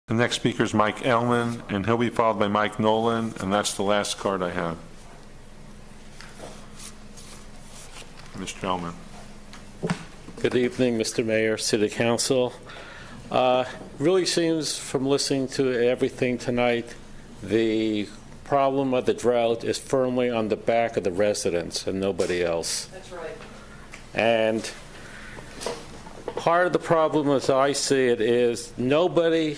The next speaker is Mike Elman, and he'll be followed by Mike Nolan, and that's the last card I have. Mr. Elman. Good evening, Mr. Mayor, City Council. Really seems from listening to everything tonight, the problem of the drought is firmly on the back of the residents and nobody else. That's right. And part of the problem as I see it is nobody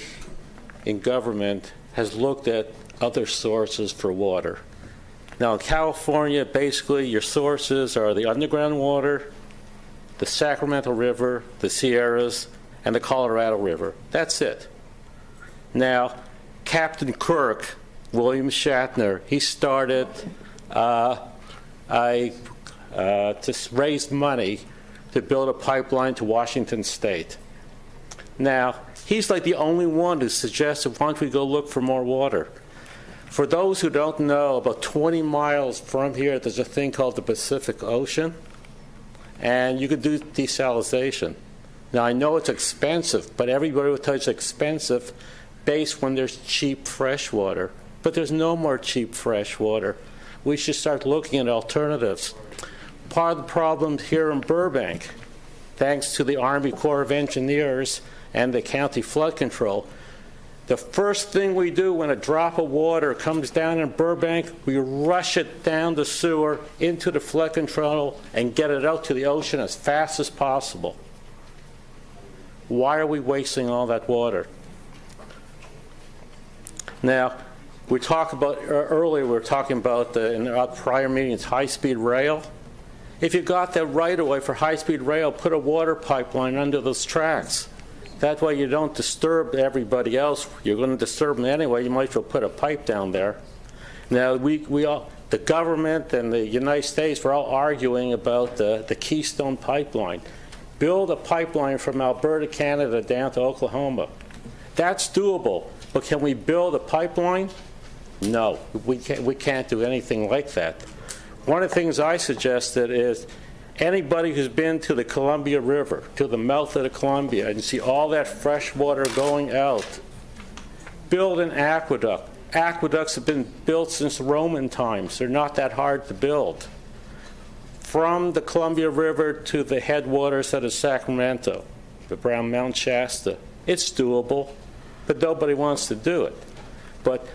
in government has looked at other sources for water. Now in California, basically your sources are the underground water, the Sacramento River, the Sierras, and the Colorado River. That's it. Now, Captain Kirk, William Shatner, he started to raise money to build a pipeline to Washington State. Now, he's like the only one who suggested, why don't we go look for more water? For those who don't know, about 20 miles from here, there's a thing called the Pacific Ocean, and you could do desalination. Now, I know it's expensive, but everybody will tell you it's expensive based when there's cheap fresh water. But there's no more cheap fresh water. We should start looking at alternatives. Part of the problem here in Burbank, thanks to the Army Corps of Engineers and the county flood control, the first thing we do when a drop of water comes down in Burbank, we rush it down the sewer into the flood control and get it out to the ocean as fast as possible. Why are we wasting all that water? Now, we talked about earlier, we were talking about in our prior meetings, high-speed rail. If you got that right away for high-speed rail, put a water pipeline under those tracks. That way you don't disturb everybody else. You're going to disturb them anyway. You might as well put a pipe down there. Now, the government and the United States, we're all arguing about the Keystone Pipeline. Build a pipeline from Alberta, Canada, down to Oklahoma. That's doable. But can we build a pipeline? No, we can't do anything like that. One of the things I suggested is anybody who's been to the Columbia River, to the mouth of the Columbia, and see all that fresh water going out, build an aqueduct. Aqueducts have been built since Roman times. They're not that hard to build. From the Columbia River to the headwaters of the Sacramento, around Mount Shasta, it's doable, but nobody wants to do it. But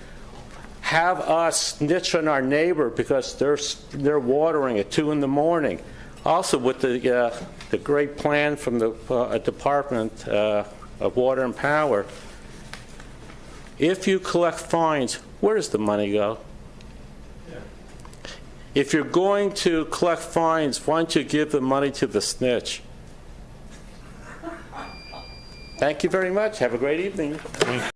have us snitch on our neighbor because they're watering at 2 in the morning. Also, with the great plan from the Department of Water and Power, if you collect fines, where does the money go? If you're going to collect fines, why don't you give the money to the snitch? Thank you very much. Have a great evening.